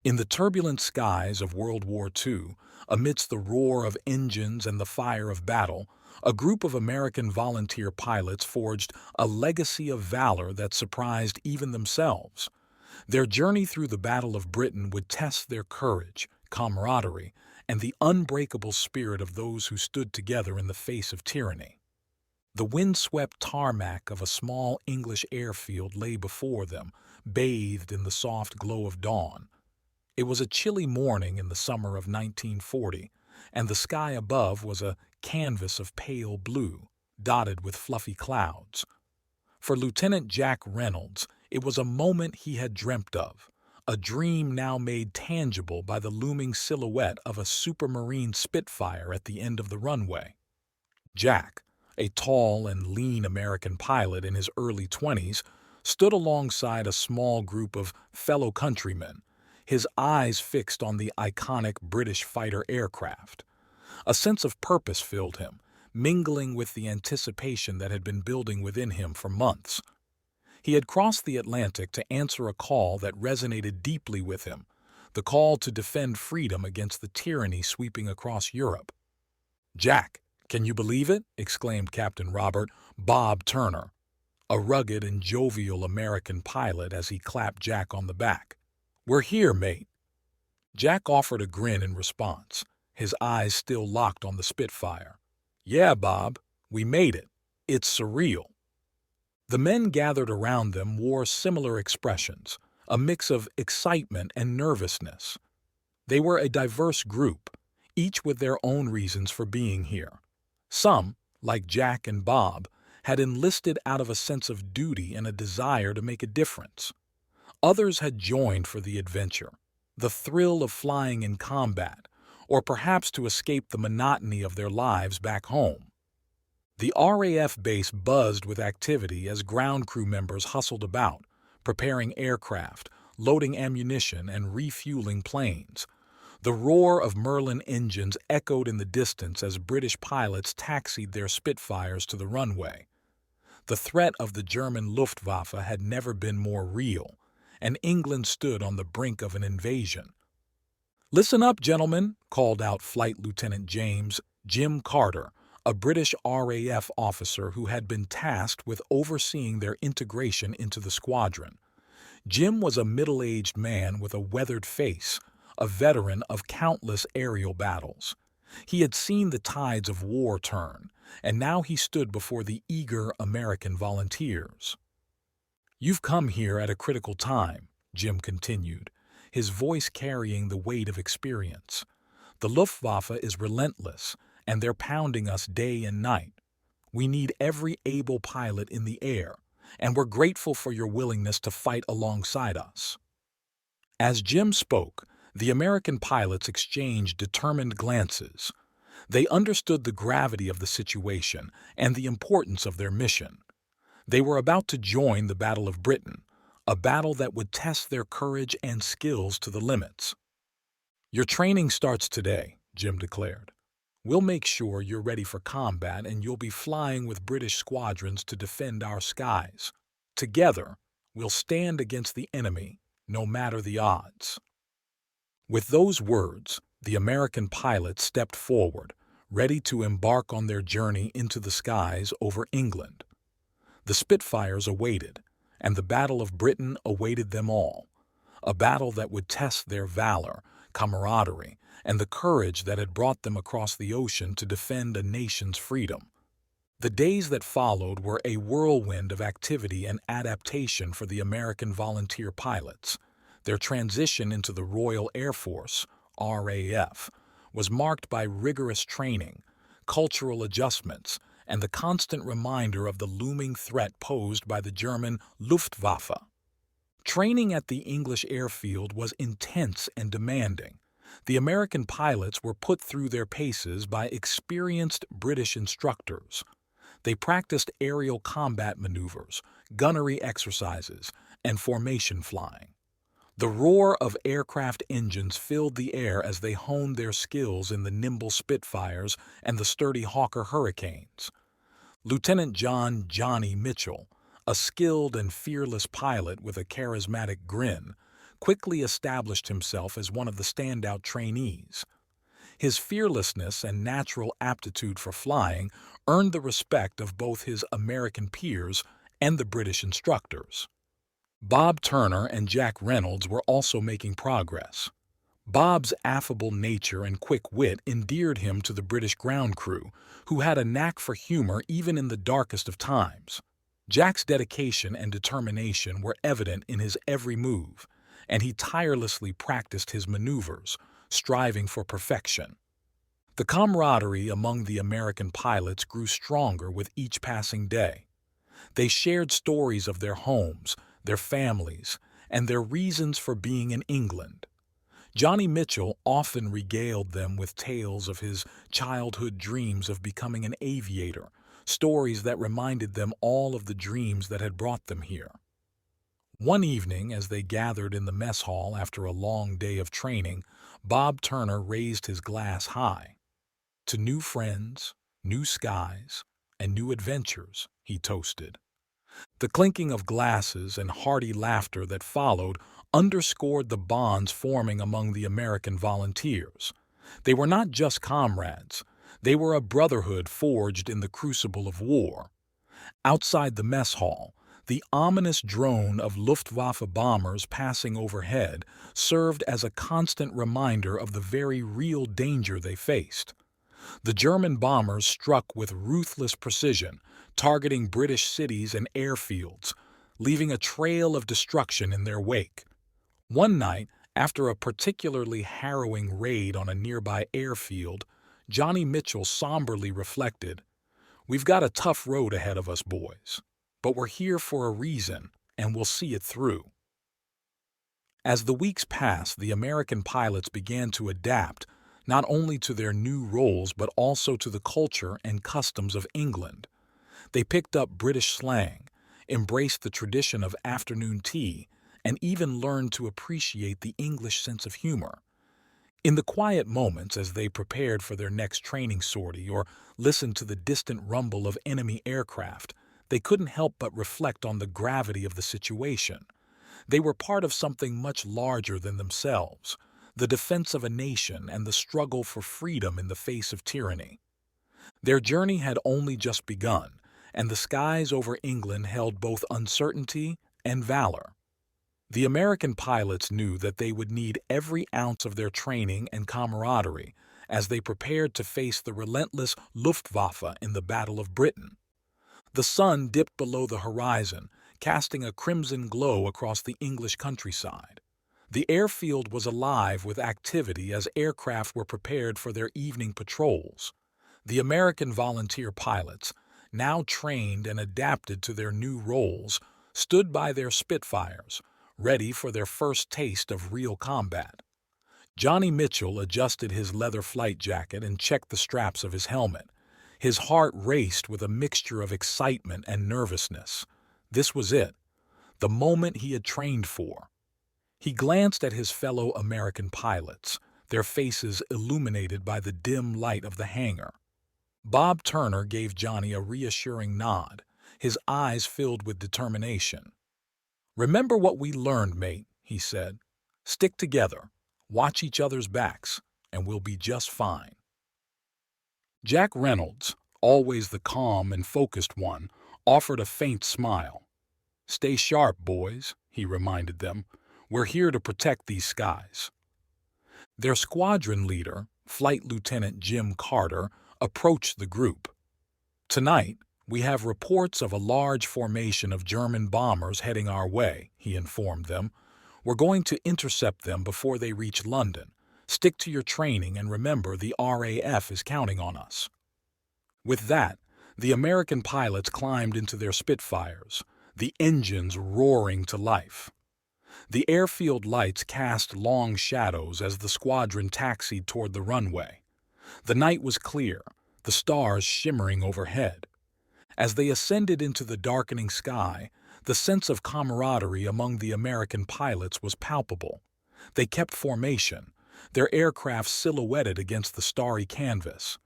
In the turbulent skies of World War II, amidst the roar of engines and the fire of battle, a group of American volunteer pilots forged a legacy of valor that surprised even themselves. Their journey through the Battle of Britain would test their courage, camaraderie, and the unbreakable spirit of those who stood together in the face of tyranny. The windswept tarmac of a small English airfield lay before them, bathed in the soft glow of dawn. It was a chilly morning in the summer of 1940, and the sky above was a canvas of pale blue, dotted with fluffy clouds. For Lieutenant Jack Reynolds, it was a moment he had dreamt of, a dream now made tangible by the looming silhouette of a Supermarine Spitfire at the end of the runway. Jack, a tall and lean American pilot in his early 20s, stood alongside a small group of fellow countrymen, his eyes fixed on the iconic British fighter aircraft. A sense of purpose filled him, mingling with the anticipation that had been building within him for months. He had crossed the Atlantic to answer a call that resonated deeply with him, the call to defend freedom against the tyranny sweeping across Europe. "Jack, can you believe it?" exclaimed Captain Robert "Bob" Turner, a rugged and jovial American pilot, as he clapped Jack on the back. "We're here, mate." Jack offered a grin in response, his eyes still locked on the Spitfire. "Yeah, Bob, we made it. It's surreal." The men gathered around them wore similar expressions, a mix of excitement and nervousness. They were a diverse group, each with their own reasons for being here. Some, like Jack and Bob, had enlisted out of a sense of duty and a desire to make a difference. Others had joined for the adventure, the thrill of flying in combat, or perhaps to escape the monotony of their lives back home. The RAF base buzzed with activity as ground crew members hustled about, preparing aircraft, loading ammunition, and refueling planes. The roar of Merlin engines echoed in the distance as British pilots taxied their Spitfires to the runway. The threat of the German Luftwaffe had never been more real, and England stood on the brink of an invasion. "Listen up, gentlemen," called out Flight Lieutenant Jim Carter, a British RAF officer who had been tasked with overseeing their integration into the squadron. Jim was a middle-aged man with a weathered face, a veteran of countless aerial battles. He had seen the tides of war turn, and now he stood before the eager American volunteers. "You've come here at a critical time," Jim continued, his voice carrying the weight of experience. "The Luftwaffe is relentless, and they're pounding us day and night. We need every able pilot in the air, and we're grateful for your willingness to fight alongside us." As Jim spoke, the American pilots exchanged determined glances. They understood the gravity of the situation and the importance of their mission. They were about to join the Battle of Britain, a battle that would test their courage and skills to the limits. "Your training starts today," Jim declared. "We'll make sure you're ready for combat, and you'll be flying with British squadrons to defend our skies. Together, we'll stand against the enemy, no matter the odds." With those words, the American pilots stepped forward, ready to embark on their journey into the skies over England. The Spitfires awaited, and the Battle of Britain awaited them all, a battle that would test their valor, camaraderie, and the courage that had brought them across the ocean to defend a nation's freedom. The days that followed were a whirlwind of activity and adaptation for the American volunteer pilots. Their transition into the Royal Air Force, RAF, was marked by rigorous training, cultural adjustments, and the constant reminder of the looming threat posed by the German Luftwaffe. Training at the English airfield was intense and demanding. The American pilots were put through their paces by experienced British instructors. They practiced aerial combat maneuvers, gunnery exercises, and formation flying. The roar of aircraft engines filled the air as they honed their skills in the nimble Spitfires and the sturdy Hawker Hurricanes. Lieutenant Johnny Mitchell, a skilled and fearless pilot with a charismatic grin, quickly established himself as one of the standout trainees. His fearlessness and natural aptitude for flying earned the respect of both his American peers and the British instructors. Bob Turner and Jack Reynolds were also making progress. Bob's affable nature and quick wit endeared him to the British ground crew, who had a knack for humor even in the darkest of times. Jack's dedication and determination were evident in his every move, and he tirelessly practiced his maneuvers, striving for perfection. The camaraderie among the American pilots grew stronger with each passing day. They shared stories of their homes, their families, and their reasons for being in England. Johnny Mitchell often regaled them with tales of his childhood dreams of becoming an aviator, stories that reminded them all of the dreams that had brought them here. One evening, as they gathered in the mess hall after a long day of training, Bob Turner raised his glass high. To new friends, new skies, and new adventures, he toasted. The clinking of glasses and hearty laughter that followed underscored the bonds forming among the American volunteers. They were not just comrades, they were a brotherhood forged in the crucible of war. Outside the mess hall, the ominous drone of Luftwaffe bombers passing overhead served as a constant reminder of the very real danger they faced. The German bombers struck with ruthless precision, targeting British cities and airfields, leaving a trail of destruction in their wake. One night, after a particularly harrowing raid on a nearby airfield, Johnny Mitchell somberly reflected, "We've got a tough road ahead of us, boys, but we're here for a reason, and we'll see it through." As the weeks passed, the American pilots began to adapt not only to their new roles but also to the culture and customs of England. They picked up British slang, embraced the tradition of afternoon tea, and even learned to appreciate the English sense of humor. In the quiet moments as they prepared for their next training sortie or listened to the distant rumble of enemy aircraft, they couldn't help but reflect on the gravity of the situation. They were part of something much larger than themselves, the defense of a nation and the struggle for freedom in the face of tyranny. Their journey had only just begun, and the skies over England held both uncertainty and valor. The American pilots knew that they would need every ounce of their training and camaraderie as they prepared to face the relentless Luftwaffe in the Battle of Britain. The sun dipped below the horizon, casting a crimson glow across the English countryside. The airfield was alive with activity as aircraft were prepared for their evening patrols. The American volunteer pilots, now trained and adapted to their new roles, stood by their Spitfires, ready for their first taste of real combat. Johnny Mitchell adjusted his leather flight jacket and checked the straps of his helmet. His heart raced with a mixture of excitement and nervousness. This was it, the moment he had trained for. He glanced at his fellow American pilots, their faces illuminated by the dim light of the hangar. Bob Turner gave Johnny a reassuring nod, his eyes filled with determination. "Remember what we learned, mate," he said. "Stick together, watch each other's backs, and we'll be just fine." Jack Reynolds, always the calm and focused one, offered a faint smile. "Stay sharp, boys," he reminded them. "We're here to protect these skies." Their squadron leader, Flight Lieutenant Jim Carter, approached the group. "Tonight, we have reports of a large formation of German bombers heading our way," he informed them. "We're going to intercept them before they reach London. Stick to your training and remember the RAF is counting on us." With that, the American pilots climbed into their Spitfires, the engines roaring to life. The airfield lights cast long shadows as the squadron taxied toward the runway. The night was clear, the stars shimmering overhead. As they ascended into the darkening sky, the sense of camaraderie among the American pilots was palpable. They kept formation, their aircraft silhouetted against the starry canvas.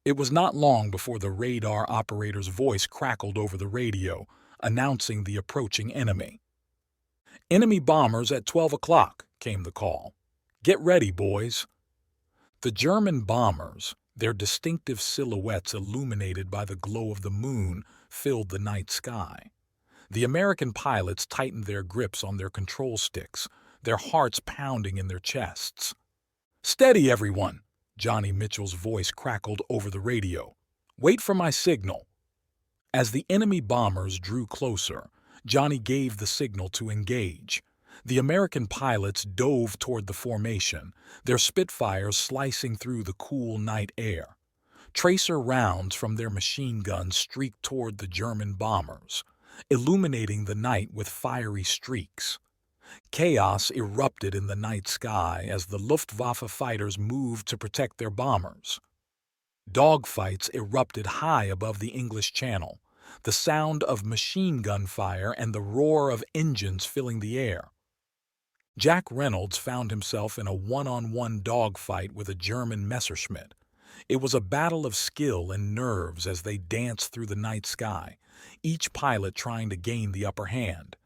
It was not long before the radar operator's voice crackled over the radio, announcing the approaching enemy. "Enemy bombers at 12 o'clock," came the call. "Get ready, boys." The German bombers, their distinctive silhouettes illuminated by the glow of the moon, filled the night sky. The American pilots tightened their grips on their control sticks, their hearts pounding in their chests. "Steady, everyone!" Johnny Mitchell's voice crackled over the radio. "Wait for my signal." As the enemy bombers drew closer, Johnny gave the signal to engage. The American pilots dove toward the formation, their Spitfires slicing through the cool night air. Tracer rounds from their machine guns streaked toward the German bombers, illuminating the night with fiery streaks. Chaos erupted in the night sky as the Luftwaffe fighters moved to protect their bombers. Dogfights erupted high above the English Channel, the sound of machine gun fire and the roar of engines filling the air. Jack Reynolds found himself in a one-on-one dogfight with a German Messerschmitt. It was a battle of skill and nerves as they danced through the night sky, each pilot trying to gain the upper hand.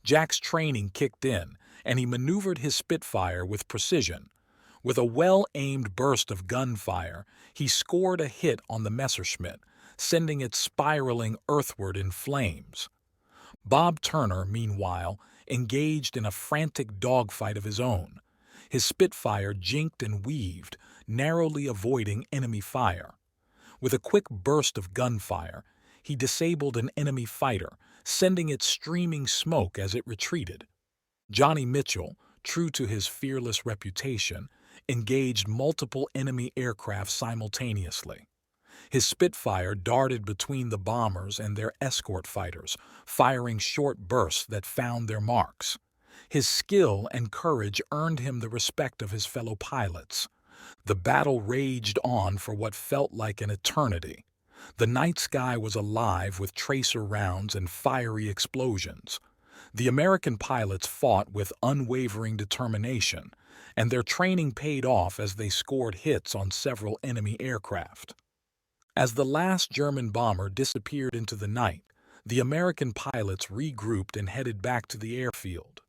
Jack's training kicked in, and he maneuvered his Spitfire with precision. With a well-aimed burst of gunfire, he scored a hit on the Messerschmitt, sending it spiraling earthward in flames. Bob Turner, meanwhile, engaged in a frantic dogfight of his own. His Spitfire jinked and weaved, narrowly avoiding enemy fire. With a quick burst of gunfire, he disabled an enemy fighter, sending it streaming smoke as it retreated. Johnny Mitchell, true to his fearless reputation, engaged multiple enemy aircraft simultaneously. His Spitfire darted between the bombers and their escort fighters, firing short bursts that found their marks. His skill and courage earned him the respect of his fellow pilots. The battle raged on for what felt like an eternity. The night sky was alive with tracer rounds and fiery explosions. The American pilots fought with unwavering determination, and their training paid off as they scored hits on several enemy aircraft. As the last German bomber disappeared into the night, the American pilots regrouped and headed back to the airfield.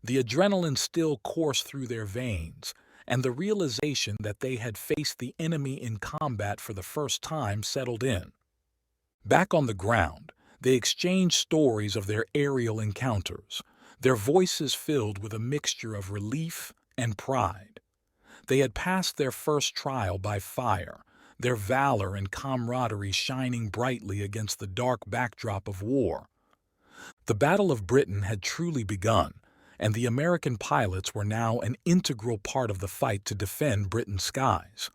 The adrenaline still coursed through their veins, and the realization that they had faced the enemy in combat for the first time settled in. Back on the ground, they exchanged stories of their aerial encounters, their voices filled with a mixture of relief and pride. They had passed their first trial by fire, their valor and camaraderie shining brightly against the dark backdrop of war. The Battle of Britain had truly begun, and the American pilots were now an integral part of the fight to defend Britain's skies.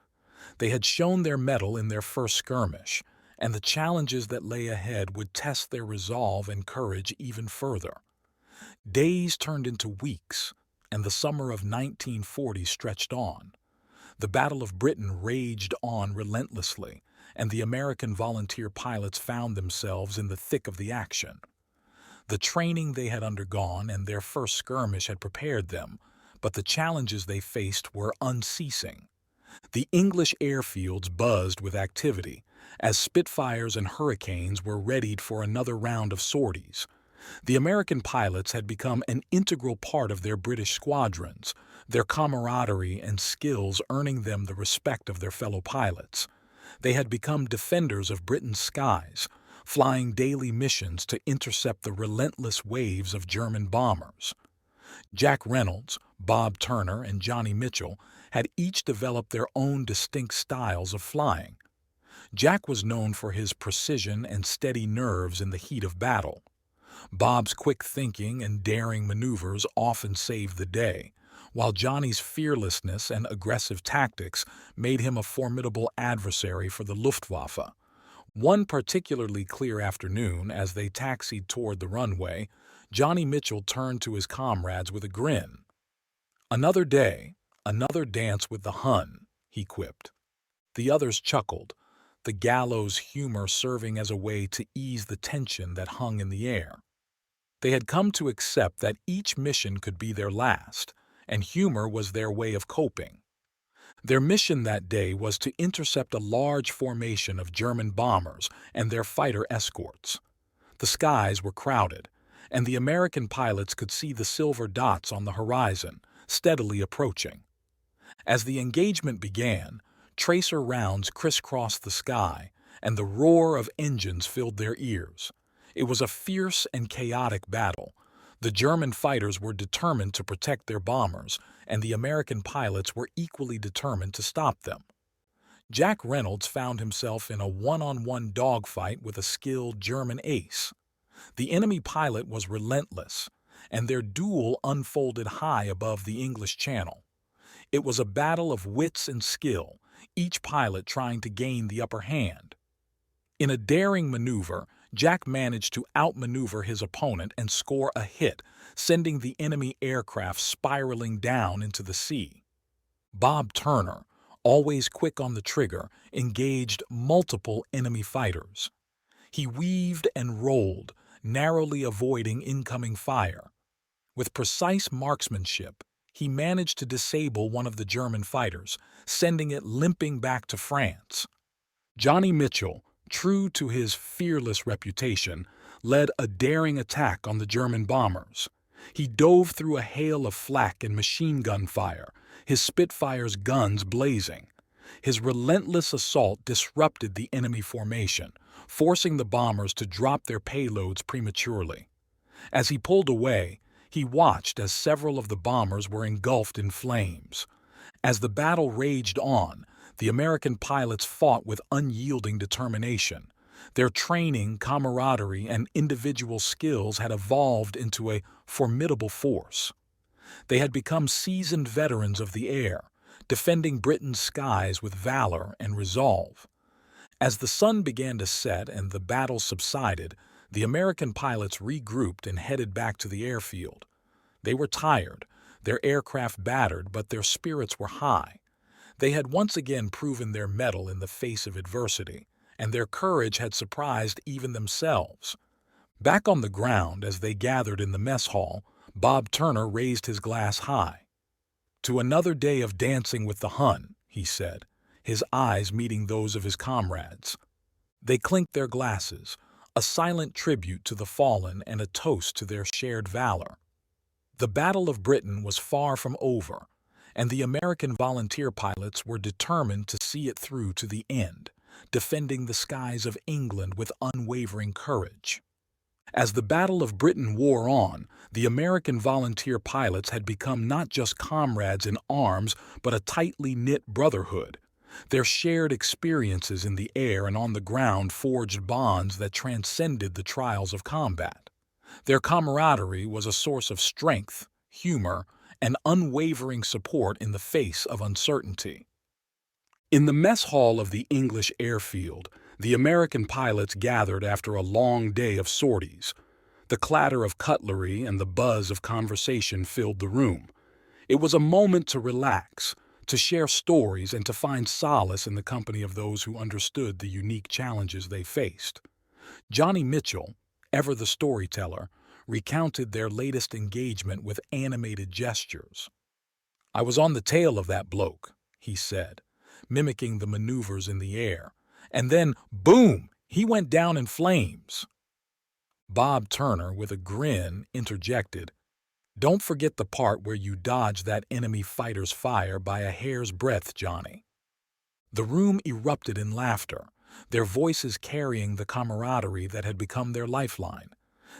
They had shown their mettle in their first skirmish, and the challenges that lay ahead would test their resolve and courage even further. Days turned into weeks, and the summer of 1940 stretched on. The Battle of Britain raged on relentlessly, and the American volunteer pilots found themselves in the thick of the action. The training they had undergone and their first skirmish had prepared them, but the challenges they faced were unceasing. The English airfields buzzed with activity, as Spitfires and Hurricanes were readied for another round of sorties. The American pilots had become an integral part of their British squadrons, their camaraderie and skills earning them the respect of their fellow pilots. They had become defenders of Britain's skies, flying daily missions to intercept the relentless waves of German bombers. Jack Reynolds, Bob Turner, and Johnny Mitchell had each developed their own distinct styles of flying. Jack was known for his precision and steady nerves in the heat of battle. Bob's quick thinking and daring maneuvers often saved the day, while Johnny's fearlessness and aggressive tactics made him a formidable adversary for the Luftwaffe. One particularly clear afternoon, as they taxied toward the runway, Johnny Mitchell turned to his comrades with a grin. "Another day, another dance with the Hun," he quipped. The others chuckled, the gallows humor serving as a way to ease the tension that hung in the air. They had come to accept that each mission could be their last, and humor was their way of coping. Their mission that day was to intercept a large formation of German bombers and their fighter escorts. The skies were crowded, and the American pilots could see the silver dots on the horizon, steadily approaching. As the engagement began, tracer rounds crisscrossed the sky, and the roar of engines filled their ears. It was a fierce and chaotic battle. The German fighters were determined to protect their bombers, and the American pilots were equally determined to stop them. Jack Reynolds found himself in a one-on-one dogfight with a skilled German ace. The enemy pilot was relentless, and their duel unfolded high above the English Channel. It was a battle of wits and skill, each pilot trying to gain the upper hand. In a daring maneuver, Jack managed to outmaneuver his opponent and score a hit, sending the enemy aircraft spiraling down into the sea. Bob Turner, always quick on the trigger, engaged multiple enemy fighters. He weaved and rolled, narrowly avoiding incoming fire. With precise marksmanship, he managed to disable one of the German fighters, sending it limping back to France. Johnny Mitchell, true to his fearless reputation, led a daring attack on the German bombers. He dove through a hail of flak and machine gun fire, his Spitfire's guns blazing. His relentless assault disrupted the enemy formation, forcing the bombers to drop their payloads prematurely. As he pulled away, he watched as several of the bombers were engulfed in flames. As the battle raged on, the American pilots fought with unyielding determination. Their training, camaraderie, and individual skills had evolved into a formidable force. They had become seasoned veterans of the air, defending Britain's skies with valor and resolve. As the sun began to set and the battle subsided, the American pilots regrouped and headed back to the airfield. They were tired, their aircraft battered, but their spirits were high. They had once again proven their mettle in the face of adversity, and their courage had surprised even themselves. Back on the ground, as they gathered in the mess hall, Bob Turner raised his glass high. "To another day of dancing with the Hun," he said, his eyes meeting those of his comrades. They clinked their glasses, a silent tribute to the fallen and a toast to their shared valor. The Battle of Britain was far from over, and the American volunteer pilots were determined to see it through to the end, defending the skies of England with unwavering courage. As the Battle of Britain wore on, the American volunteer pilots had become not just comrades in arms, but a tightly knit brotherhood. Their shared experiences in the air and on the ground forged bonds that transcended the trials of combat. Their camaraderie was a source of strength, humor, and unwavering support in the face of uncertainty. In the mess hall of the English airfield, the American pilots gathered after a long day of sorties. The clatter of cutlery and the buzz of conversation filled the room. It was a moment to relax, to share stories, and to find solace in the company of those who understood the unique challenges they faced. Johnny Mitchell, ever the storyteller, recounted their latest engagement with animated gestures. "I was on the tail of that bloke," he said, mimicking the maneuvers in the air. "And then, boom, he went down in flames." Bob Turner, with a grin, interjected, "Don't forget the part where you dodged that enemy fighter's fire by a hair's breadth, Johnny." The room erupted in laughter, their voices carrying the camaraderie that had become their lifeline.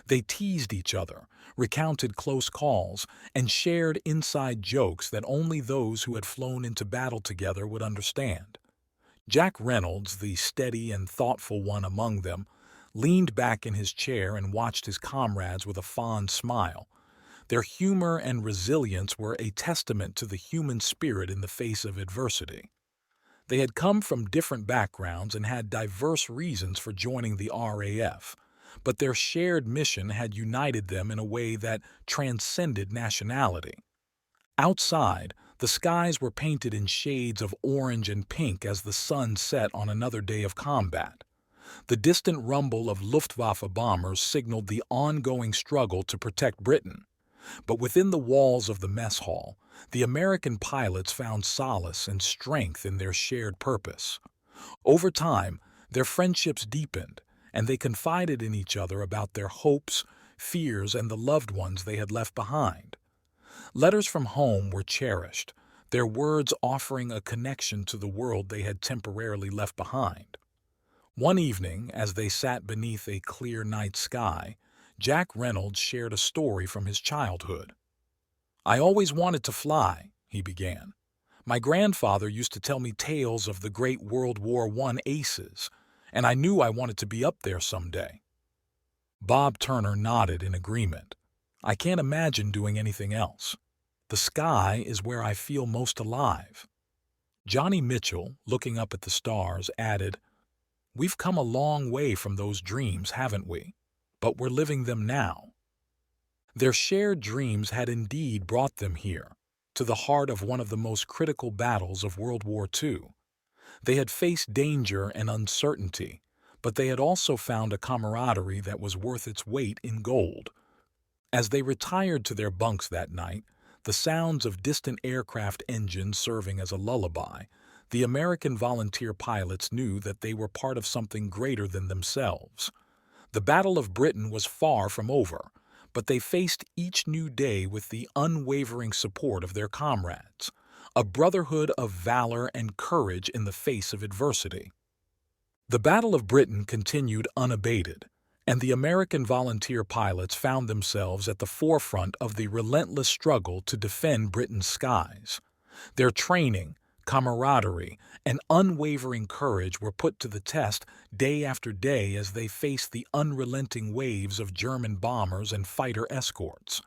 They teased each other, recounted close calls, and shared inside jokes that only those who had flown into battle together would understand. Jack Reynolds, the steady and thoughtful one among them, leaned back in his chair and watched his comrades with a fond smile. Their humor and resilience were a testament to the human spirit in the face of adversity. They had come from different backgrounds and had diverse reasons for joining the RAF, but their shared mission had united them in a way that transcended nationality. Outside, the skies were painted in shades of orange and pink as the sun set on another day of combat. The distant rumble of Luftwaffe bombers signaled the ongoing struggle to protect Britain. But within the walls of the mess hall, the American pilots found solace and strength in their shared purpose. Over time, their friendships deepened, and they confided in each other about their hopes, fears, and the loved ones they had left behind. Letters from home were cherished, their words offering a connection to the world they had temporarily left behind. One evening, as they sat beneath a clear night sky, Jack Reynolds shared a story from his childhood. "I always wanted to fly," he began. "My grandfather used to tell me tales of the great World War I aces, and I knew I wanted to be up there someday." Bob Turner nodded in agreement. "I can't imagine doing anything else. The sky is where I feel most alive." Johnny Mitchell, looking up at the stars, added, "We've come a long way from those dreams, haven't we? But we're living them now." Their shared dreams had indeed brought them here, to the heart of one of the most critical battles of World War II. They had faced danger and uncertainty, but they had also found a camaraderie that was worth its weight in gold. As they retired to their bunks that night, the sounds of distant aircraft engines serving as a lullaby, the American volunteer pilots knew that they were part of something greater than themselves. The Battle of Britain was far from over, but they faced each new day with the unwavering support of their comrades, a brotherhood of valor and courage in the face of adversity. The Battle of Britain continued unabated, and the American volunteer pilots found themselves at the forefront of the relentless struggle to defend Britain's skies. Their training, camaraderie, and unwavering courage were put to the test day after day as they faced the unrelenting waves of German bombers and fighter escorts.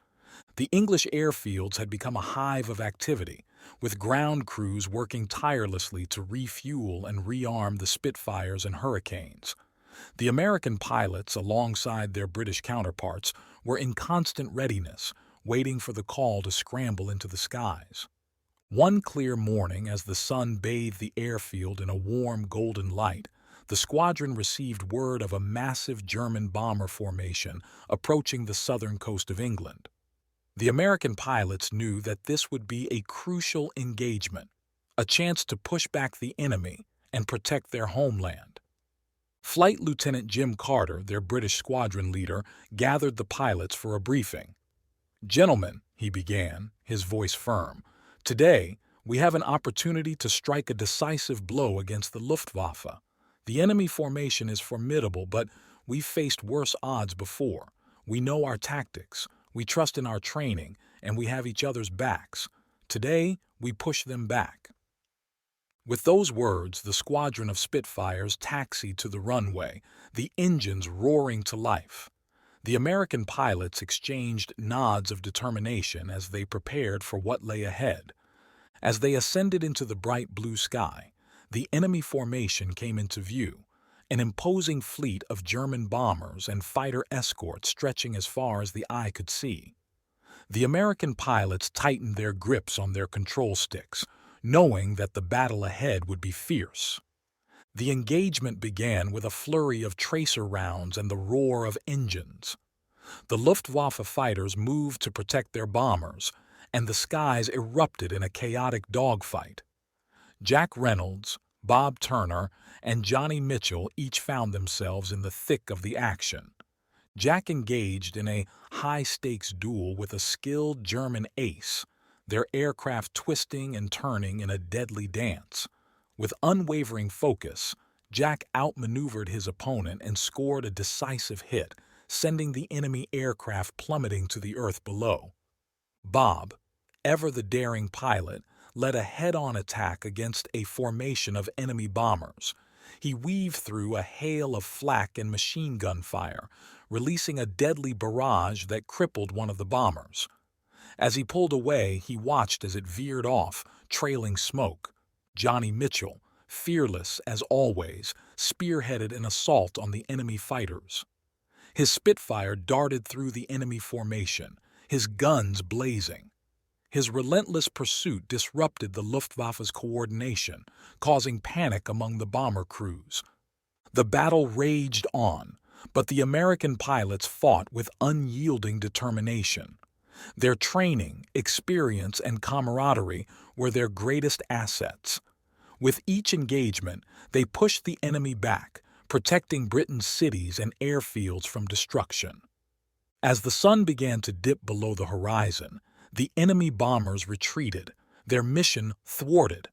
The English airfields had become a hive of activity, with ground crews working tirelessly to refuel and rearm the Spitfires and Hurricanes. The American pilots, alongside their British counterparts, were in constant readiness, waiting for the call to scramble into the skies. One clear morning, as the sun bathed the airfield in a warm golden light, the squadron received word of a massive German bomber formation approaching the southern coast of England. The American pilots knew that this would be a crucial engagement, a chance to push back the enemy and protect their homeland. Flight Lieutenant Jim Carter, their British squadron leader, gathered the pilots for a briefing. "Gentlemen," he began, his voice firm, "today we have an opportunity to strike a decisive blow against the Luftwaffe. The enemy formation is formidable, but we've faced worse odds before. We know our tactics, we trust in our training, and we have each other's backs. Today, we push them back." With those words, the squadron of Spitfires taxied to the runway, the engines roaring to life. The American pilots exchanged nods of determination as they prepared for what lay ahead. As they ascended into the bright blue sky, the enemy formation came into view, an imposing fleet of German bombers and fighter escorts stretching as far as the eye could see. The American pilots tightened their grips on their control sticks, knowing that the battle ahead would be fierce. The engagement began with a flurry of tracer rounds and the roar of engines. The Luftwaffe fighters moved to protect their bombers, and the skies erupted in a chaotic dogfight. Jack Reynolds, Bob Turner, and Johnny Mitchell each found themselves in the thick of the action. Jack engaged in a high-stakes duel with a skilled German ace, their aircraft twisting and turning in a deadly dance. With unwavering focus, Jack outmaneuvered his opponent and scored a decisive hit, sending the enemy aircraft plummeting to the earth below. Bob, ever the daring pilot, led a head-on attack against a formation of enemy bombers. He weaved through a hail of flak and machine gun fire, releasing a deadly barrage that crippled one of the bombers. As he pulled away, he watched as it veered off, trailing smoke. Johnny Mitchell, fearless as always, spearheaded an assault on the enemy fighters. His Spitfire darted through the enemy formation, his guns blazing. His relentless pursuit disrupted the Luftwaffe's coordination, causing panic among the bomber crews. The battle raged on, but the American pilots fought with unyielding determination. Their training, experience, and camaraderie were their greatest assets. With each engagement, they pushed the enemy back, protecting Britain's cities and airfields from destruction. As the sun began to dip below the horizon, the enemy bombers retreated, their mission thwarted.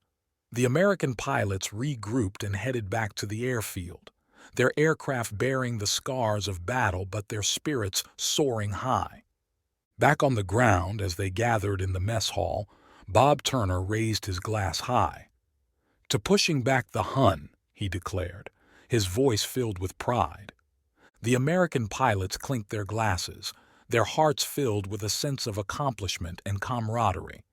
The American pilots regrouped and headed back to the airfield, their aircraft bearing the scars of battle but their spirits soaring high. Back on the ground, as they gathered in the mess hall, Bob Turner raised his glass high. "To pushing back the Hun," he declared, his voice filled with pride. The American pilots clinked their glasses, their hearts filled with a sense of accomplishment and camaraderie.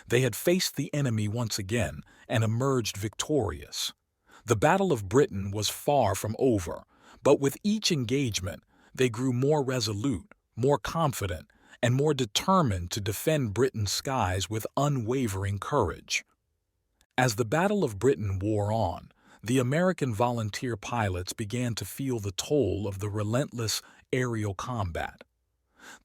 They had faced the enemy once again and emerged victorious. The Battle of Britain was far from over, but with each engagement, they grew more resolute, more confident, and more determined to defend Britain's skies with unwavering courage. As the Battle of Britain wore on, the American volunteer pilots began to feel the toll of the relentless aerial combat.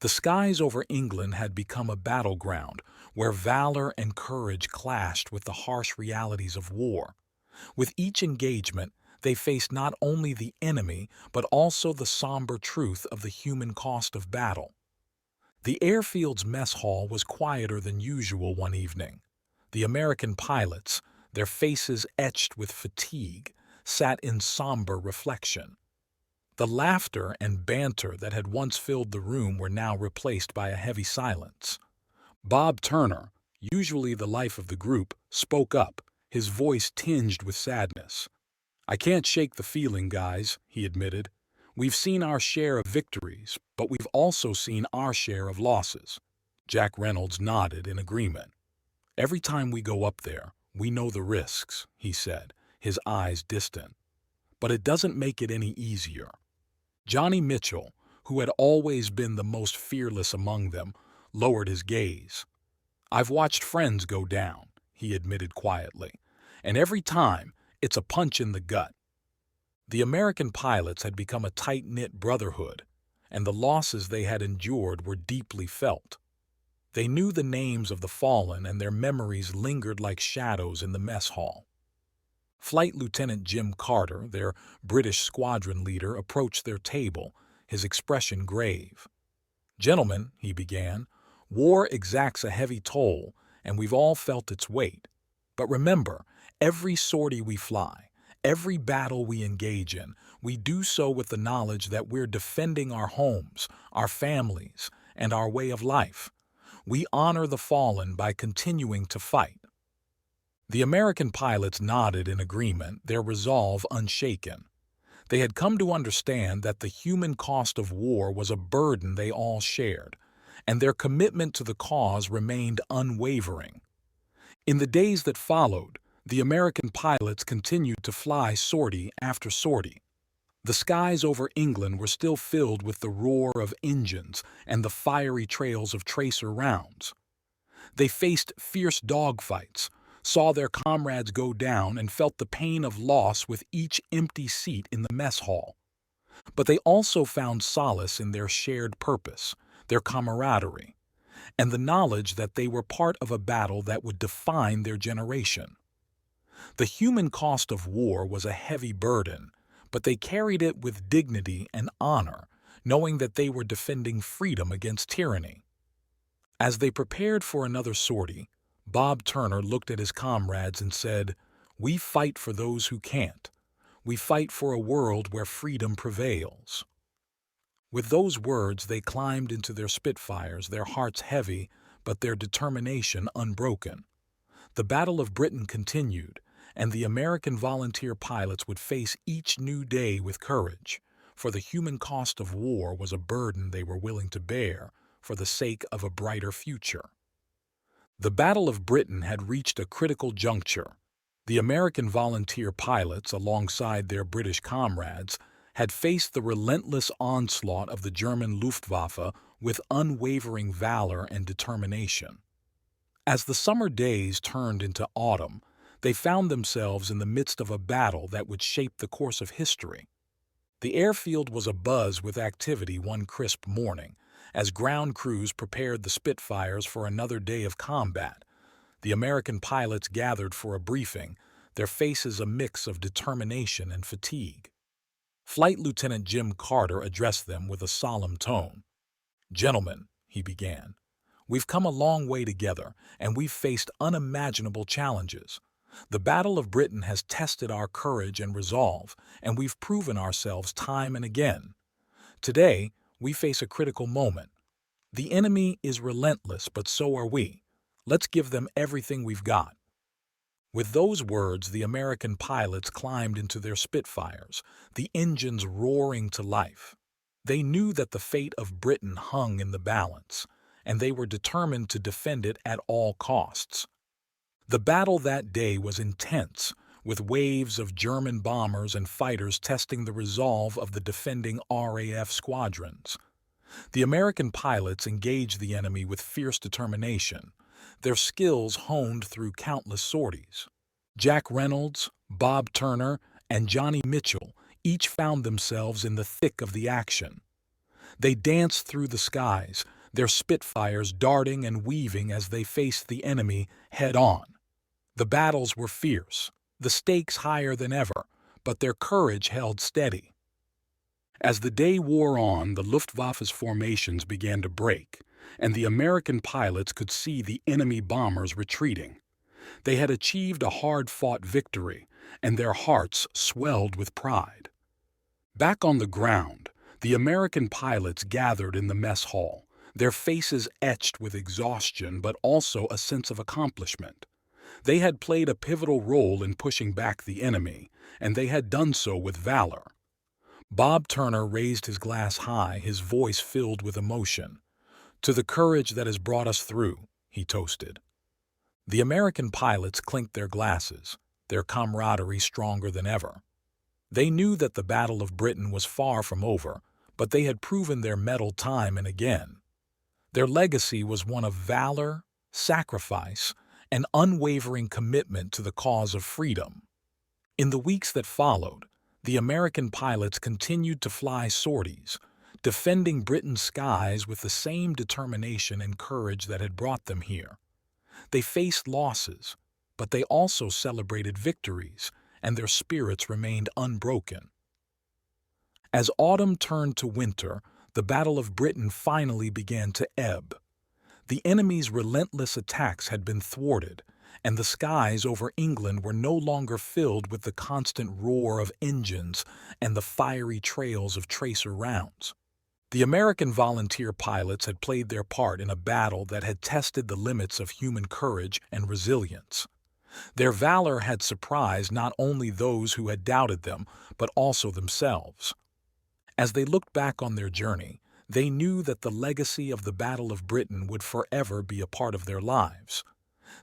The skies over England had become a battleground where valor and courage clashed with the harsh realities of war. With each engagement, they faced not only the enemy but also the somber truth of the human cost of battle. The airfield's mess hall was quieter than usual one evening. The American pilots, their faces etched with fatigue, sat in somber reflection. The laughter and banter that had once filled the room were now replaced by a heavy silence. Bob Turner, usually the life of the group, spoke up, his voice tinged with sadness. "I can't shake the feeling, guys," he admitted. "We've seen our share of victories, but we've also seen our share of losses." Jack Reynolds nodded in agreement. "Every time we go up there, we know the risks," he said, his eyes distant. "But it doesn't make it any easier." Johnny Mitchell, who had always been the most fearless among them, lowered his gaze. "I've watched friends go down," he admitted quietly, "and every time it's a punch in the gut." The American pilots had become a tight-knit brotherhood, and the losses they had endured were deeply felt. They knew the names of the fallen, and their memories lingered like shadows in the mess hall. Flight Lieutenant Jim Carter, their British squadron leader, approached their table, his expression grave. "Gentlemen," he began, "war exacts a heavy toll, and we've all felt its weight. But remember, every sortie we fly, every battle we engage in, we do so with the knowledge that we're defending our homes, our families, and our way of life. We honor the fallen by continuing to fight." The American pilots nodded in agreement, their resolve unshaken. They had come to understand that the human cost of war was a burden they all shared, and their commitment to the cause remained unwavering. In the days that followed, the American pilots continued to fly sortie after sortie. The skies over England were still filled with the roar of engines and the fiery trails of tracer rounds. They faced fierce dogfights, saw their comrades go down, and felt the pain of loss with each empty seat in the mess hall. But they also found solace in their shared purpose, their camaraderie, and the knowledge that they were part of a battle that would define their generation. The human cost of war was a heavy burden, but they carried it with dignity and honor, knowing that they were defending freedom against tyranny. As they prepared for another sortie, Bob Turner looked at his comrades and said, "We fight for those who can't. We fight for a world where freedom prevails." With those words, they climbed into their Spitfires, their hearts heavy, but their determination unbroken. The Battle of Britain continued, and the American volunteer pilots would face each new day with courage, for the human cost of war was a burden they were willing to bear for the sake of a brighter future. The Battle of Britain had reached a critical juncture. The American volunteer pilots, alongside their British comrades, had faced the relentless onslaught of the German Luftwaffe with unwavering valor and determination. As the summer days turned into autumn, they found themselves in the midst of a battle that would shape the course of history. The airfield was abuzz with activity one crisp morning, as ground crews prepared the Spitfires for another day of combat. The American pilots gathered for a briefing, their faces a mix of determination and fatigue. Flight Lieutenant Jim Carter addressed them with a solemn tone. "Gentlemen," he began, "we've come a long way together, and we've faced unimaginable challenges. The Battle of Britain has tested our courage and resolve, and we've proven ourselves time and again. Today, we face a critical moment. The enemy is relentless, but so are we. Let's give them everything we've got." With those words, the American pilots climbed into their Spitfires, the engines roaring to life. They knew that the fate of Britain hung in the balance, and they were determined to defend it at all costs. The battle that day was intense, with waves of German bombers and fighters testing the resolve of the defending RAF squadrons. The American pilots engaged the enemy with fierce determination, their skills honed through countless sorties. Jack Reynolds, Bob Turner, and Johnny Mitchell each found themselves in the thick of the action. They danced through the skies, their Spitfires darting and weaving as they faced the enemy head-on. The battles were fierce, the stakes higher than ever, but their courage held steady. As the day wore on, the Luftwaffe's formations began to break, and the American pilots could see the enemy bombers retreating. They had achieved a hard-fought victory, and their hearts swelled with pride. Back on the ground, the American pilots gathered in the mess hall, their faces etched with exhaustion but also a sense of accomplishment. They had played a pivotal role in pushing back the enemy, and they had done so with valor. Bob Turner raised his glass high, his voice filled with emotion. "To the courage that has brought us through," he toasted. The American pilots clinked their glasses, their camaraderie stronger than ever. They knew that the Battle of Britain was far from over, but they had proven their mettle time and again. Their legacy was one of valor, sacrifice, and unwavering commitment to the cause of freedom. In the weeks that followed, the American pilots continued to fly sorties, defending Britain's skies with the same determination and courage that had brought them here. They faced losses, but they also celebrated victories, and their spirits remained unbroken. As autumn turned to winter, the Battle of Britain finally began to ebb. The enemy's relentless attacks had been thwarted, and the skies over England were no longer filled with the constant roar of engines and the fiery trails of tracer rounds. The American volunteer pilots had played their part in a battle that had tested the limits of human courage and resilience. Their valor had surprised not only those who had doubted them, but also themselves. As they looked back on their journey, they knew that the legacy of the Battle of Britain would forever be a part of their lives.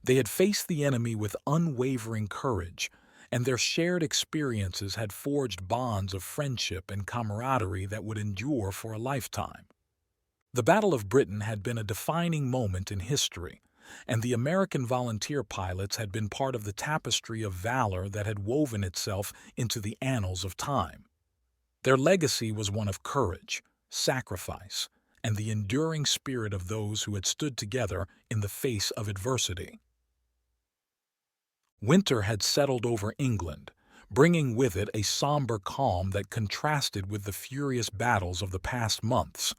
They had faced the enemy with unwavering courage, and their shared experiences had forged bonds of friendship and camaraderie that would endure for a lifetime. The Battle of Britain had been a defining moment in history, and the American volunteer pilots had been part of the tapestry of valor that had woven itself into the annals of time. Their legacy was one of courage, sacrifice, and the enduring spirit of those who had stood together in the face of adversity. Winter had settled over England, bringing with it a somber calm that contrasted with the furious battles of the past months.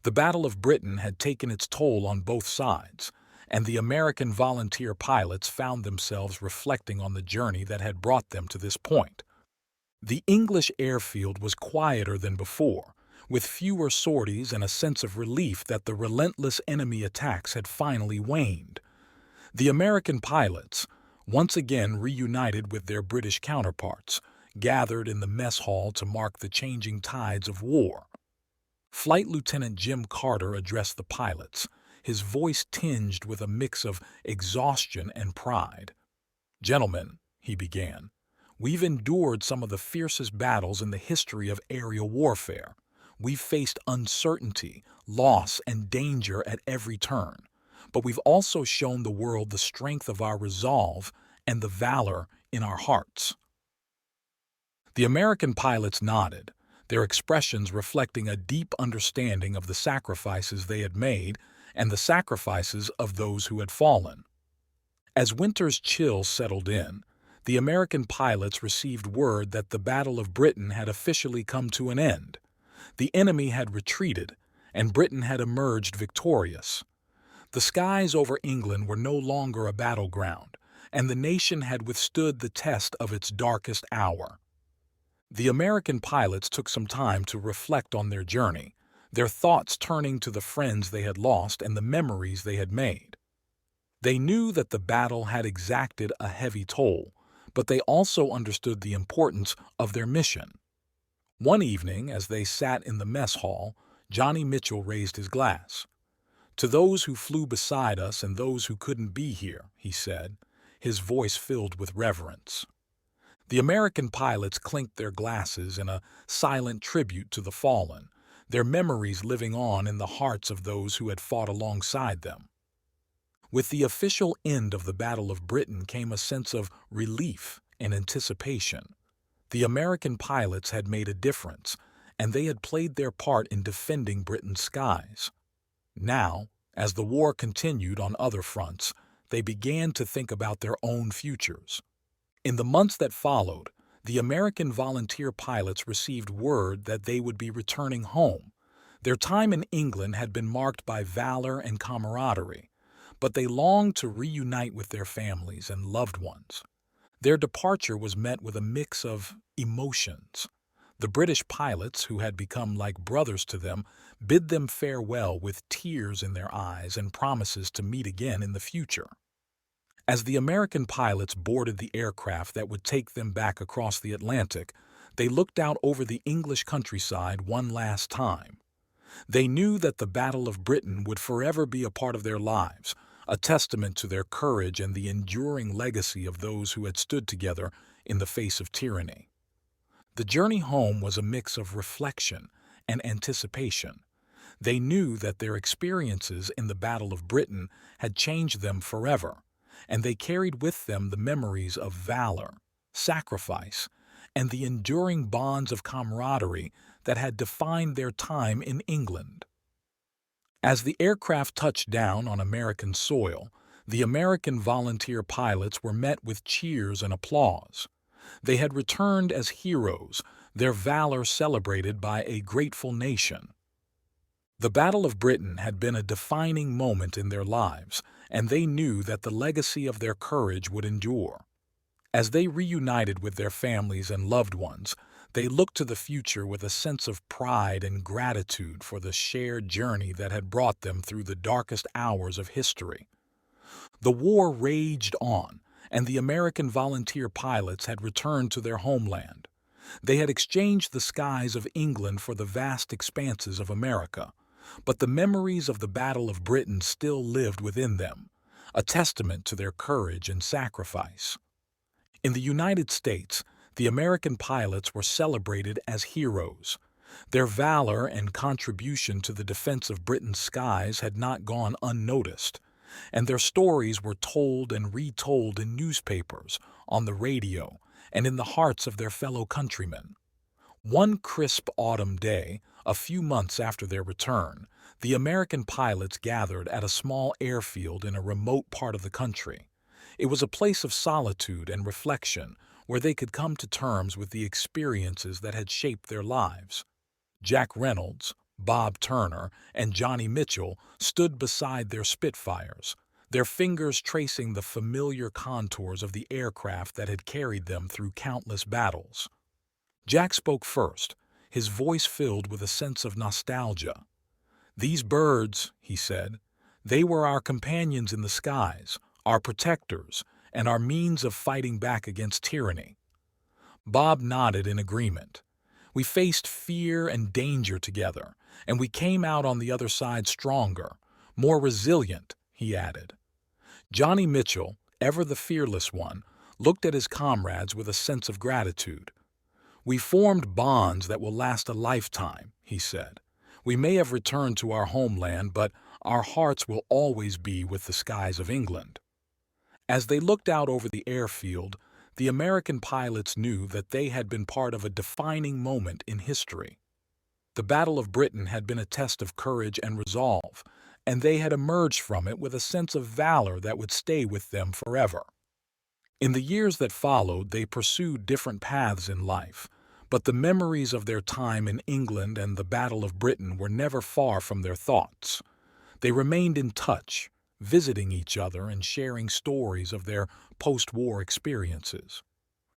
The Battle of Britain had taken its toll on both sides, and the American volunteer pilots found themselves reflecting on the journey that had brought them to this point. The English airfield was quieter than before, with fewer sorties and a sense of relief that the relentless enemy attacks had finally waned. The American pilots, once again reunited with their British counterparts, gathered in the mess hall to mark the changing tides of war. Flight Lieutenant Jim Carter addressed the pilots, his voice tinged with a mix of exhaustion and pride. "Gentlemen," he began, "we've endured some of the fiercest battles in the history of aerial warfare. We've faced uncertainty, loss, and danger at every turn. But we've also shown the world the strength of our resolve and the valor in our hearts." The American pilots nodded, their expressions reflecting a deep understanding of the sacrifices they had made and the sacrifices of those who had fallen. As winter's chill settled in, the American pilots received word that the Battle of Britain had officially come to an end. The enemy had retreated, and Britain had emerged victorious. The skies over England were no longer a battleground, and the nation had withstood the test of its darkest hour. The American pilots took some time to reflect on their journey, their thoughts turning to the friends they had lost and the memories they had made. They knew that the battle had exacted a heavy toll, but they also understood the importance of their mission. One evening, as they sat in the mess hall, Johnny Mitchell raised his glass. "To those who flew beside us and those who couldn't be here," he said, his voice filled with reverence. The American pilots clinked their glasses in a silent tribute to the fallen, their memories living on in the hearts of those who had fought alongside them. With the official end of the Battle of Britain came a sense of relief and anticipation. The American pilots had made a difference, and they had played their part in defending Britain's skies. Now, as the war continued on other fronts, they began to think about their own futures. In the months that followed, the American volunteer pilots received word that they would be returning home. Their time in England had been marked by valor and camaraderie, but they longed to reunite with their families and loved ones. Their departure was met with a mix of emotions. The British pilots, who had become like brothers to them, bid them farewell with tears in their eyes and promises to meet again in the future. As the American pilots boarded the aircraft that would take them back across the Atlantic, they looked out over the English countryside one last time. They knew that the Battle of Britain would forever be a part of their lives, a testament to their courage and the enduring legacy of those who had stood together in the face of tyranny. The journey home was a mix of reflection and anticipation. They knew that their experiences in the Battle of Britain had changed them forever, and they carried with them the memories of valor, sacrifice, and the enduring bonds of camaraderie that had defined their time in England. As the aircraft touched down on American soil, the American volunteer pilots were met with cheers and applause. They had returned as heroes, their valor celebrated by a grateful nation. The Battle of Britain had been a defining moment in their lives, and they knew that the legacy of their courage would endure. As they reunited with their families and loved ones, they looked to the future with a sense of pride and gratitude for the shared journey that had brought them through the darkest hours of history. The war raged on, and the American volunteer pilots had returned to their homeland. They had exchanged the skies of England for the vast expanses of America, but the memories of the Battle of Britain still lived within them, a testament to their courage and sacrifice. In the United States, the American pilots were celebrated as heroes. Their valor and contribution to the defense of Britain's skies had not gone unnoticed, and their stories were told and retold in newspapers, on the radio, and in the hearts of their fellow countrymen. One crisp autumn day, a few months after their return, the American pilots gathered at a small airfield in a remote part of the country. It was a place of solitude and reflection where they could come to terms with the experiences that had shaped their lives. Jack Reynolds, Bob Turner, and Johnny Mitchell stood beside their Spitfires, their fingers tracing the familiar contours of the aircraft that had carried them through countless battles. Jack spoke first, his voice filled with a sense of nostalgia. "These birds," he said, "they were our companions in the skies, our protectors, and our means of fighting back against tyranny." Bob nodded in agreement. "We faced fear and danger together, and we came out on the other side stronger, more resilient," he added. Johnny Mitchell, ever the fearless one, looked at his comrades with a sense of gratitude. "We formed bonds that will last a lifetime," he said. "We may have returned to our homeland, but our hearts will always be with the skies of England." As they looked out over the airfield, the American pilots knew that they had been part of a defining moment in history. The Battle of Britain had been a test of courage and resolve, and they had emerged from it with a sense of valor that would stay with them forever. In the years that followed, they pursued different paths in life, But the memories of their time in England and the Battle of Britain were never far from their thoughts. They remained in touch, visiting each other and sharing stories of their post-war experiences.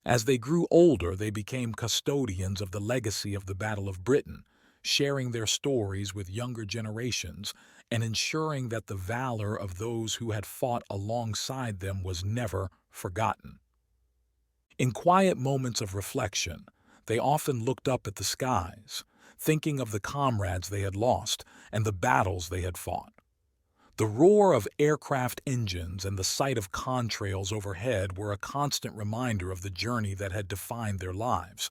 As they grew older, they became custodians of the legacy of the Battle of Britain, sharing their stories with younger generations and ensuring that the valor of those who had fought alongside them was never forgotten. In quiet moments of reflection, they often looked up at the skies, thinking of the comrades they had lost and the battles they had fought. The roar of aircraft engines and the sight of contrails overhead were a constant reminder of the journey that had defined their lives.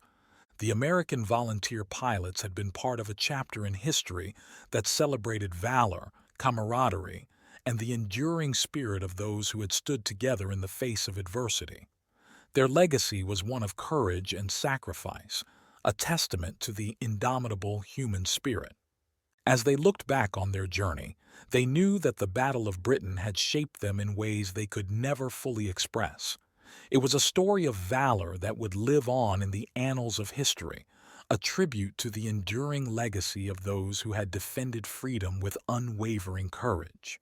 The American volunteer pilots had been part of a chapter in history that celebrated valor, camaraderie, and the enduring spirit of those who had stood together in the face of adversity. Their legacy was one of courage and sacrifice, a testament to the indomitable human spirit. As they looked back on their journey, they knew that the Battle of Britain had shaped them in ways they could never fully express. It was a story of valor that would live on in the annals of history, a tribute to the enduring legacy of those who had defended freedom with unwavering courage.